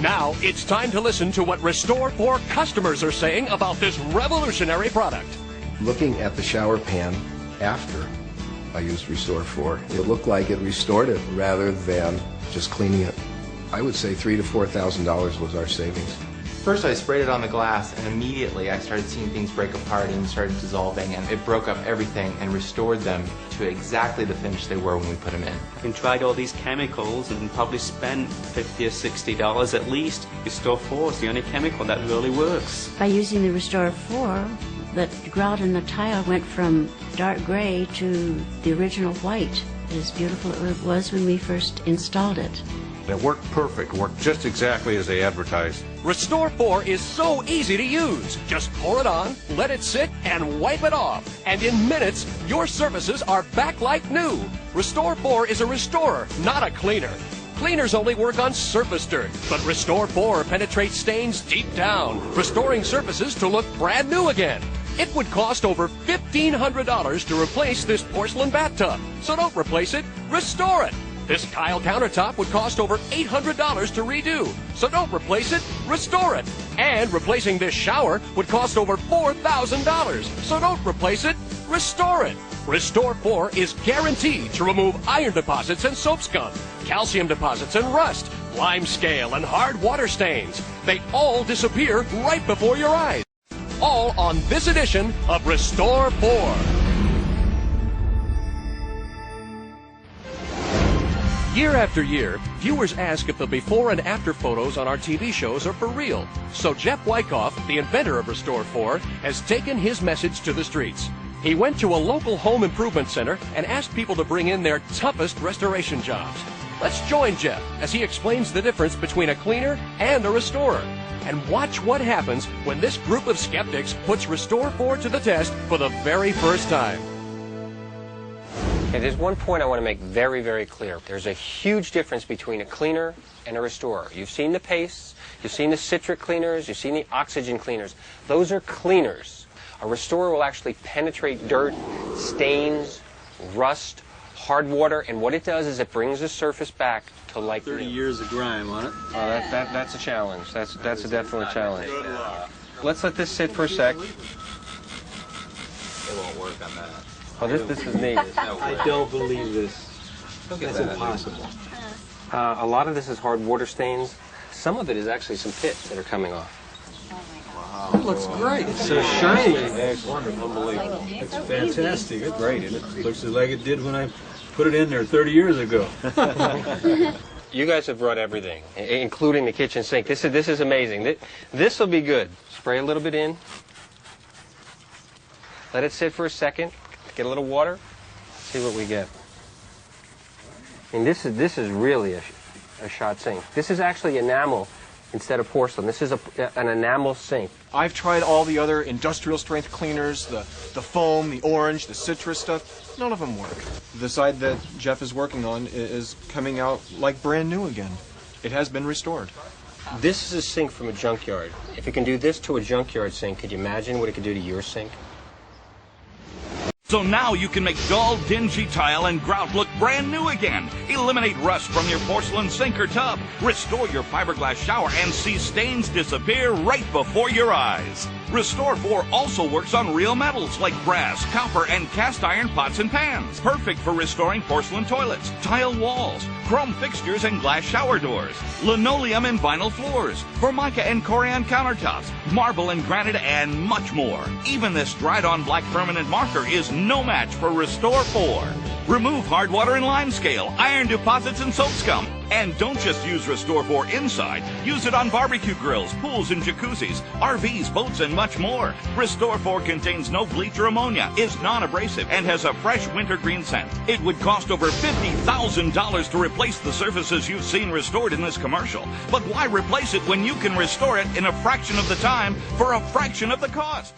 Now it's time to listen to what Restore 4 customers are saying about this revolutionary product. Looking at the shower pan after I used Restore 4, it looked like it restored it rather than just cleaning it. I would say $3,000 to $4,000 was our savings. First I sprayed it on the glass and immediately I started seeing things break apart and started dissolving, and it broke up everything and restored them to exactly the finish they were when we put them in. You tried all these chemicals and probably spent $50 or $60 at least. Restore 4 is the only chemical that really works. By using the Restore 4, the grout in the tile went from dark gray to the original white, as beautiful as it was when we first installed it. It worked perfect, worked just exactly as they advertised. Restore 4 is so easy to use. Just pour it on, let it sit, and wipe it off. And in minutes, your surfaces are back like new. Restore 4 is a restorer, not a cleaner. Cleaners only work on surface dirt, but Restore 4 penetrates stains deep down, restoring surfaces to look brand new again. It would cost over $1,500 to replace this porcelain bathtub. So don't replace it, restore it. This tile countertop would cost over $800 to redo. So don't replace it, restore it. And replacing this shower would cost over $4,000. So don't replace it, restore it. Restore 4 is guaranteed to remove iron deposits and soap scum, calcium deposits and rust, lime scale and hard water stains. They all disappear right before your eyes. All on this edition of Restore 4. Year after year, viewers ask if the before and after photos on our TV shows are for real. So Jeff Wyckoff, the inventor of Restore 4, has taken his message to the streets. He went to a local home improvement center and asked people to bring in their toughest restoration jobs. Let's join Jeff as he explains the difference between a cleaner and a restorer. And watch what happens when this group of skeptics puts Restore 4 to the test for the very first time. Okay, there's one point I want to make very, very clear. There's a huge difference between a cleaner and a restorer. You've seen the pastes, you've seen the citric cleaners, you've seen the oxygen cleaners. Those are cleaners. A restorer will actually penetrate dirt, stains, rust, hard water, and what it does is it brings the surface back to like 30 years of grime on it. Oh, that's a challenge. That's a definite challenge. Let's let this sit for a sec. It won't work on that. Oh, this is neat. I don't believe this. That's impossible. A lot of this is hard water stains. Some of it is actually some pits that are coming off. It looks great. It's so shiny. It's wonderful. Unbelievable. It's fantastic. It's great. It looks like it did when I put it in there 30 years ago. You guys have brought everything, including the kitchen sink. This is amazing. This will be good. Spray a little bit in. Let it sit for a second. Get a little water. See what we get. I mean, this is really a shot sink. This is actually enamel instead of porcelain. This is an enamel sink. I've tried all the other industrial strength cleaners, the foam, the orange, the citrus stuff. None of them work. The side that Jeff is working on is coming out like brand new again. It has been restored. This is a sink from a junkyard. If it can do this to a junkyard sink, could you imagine what it could do to your sink? So now you can make dull, dingy tile and grout look brand new again. Eliminate rust from your porcelain sink or tub. Restore your fiberglass shower and see stains disappear right before your eyes. Restore 4 also works on real metals like brass, copper, and cast iron pots and pans. Perfect for restoring porcelain toilets, tile walls, chrome fixtures and glass shower doors, linoleum and vinyl floors, formica and corian countertops, marble and granite, and much more. Even this dried-on black permanent marker is no match for Restore 4. Remove hard water and lime scale, iron deposits and soap scum. And don't just use Restore 4 inside. Use it on barbecue grills, pools and jacuzzis, RVs, boats, and much more. Restore 4 contains no bleach or ammonia, is non-abrasive, and has a fresh wintergreen scent. It would cost over $50,000 to replace the surfaces you've seen restored in this commercial. But why replace it when you can restore it in a fraction of the time for a fraction of the cost?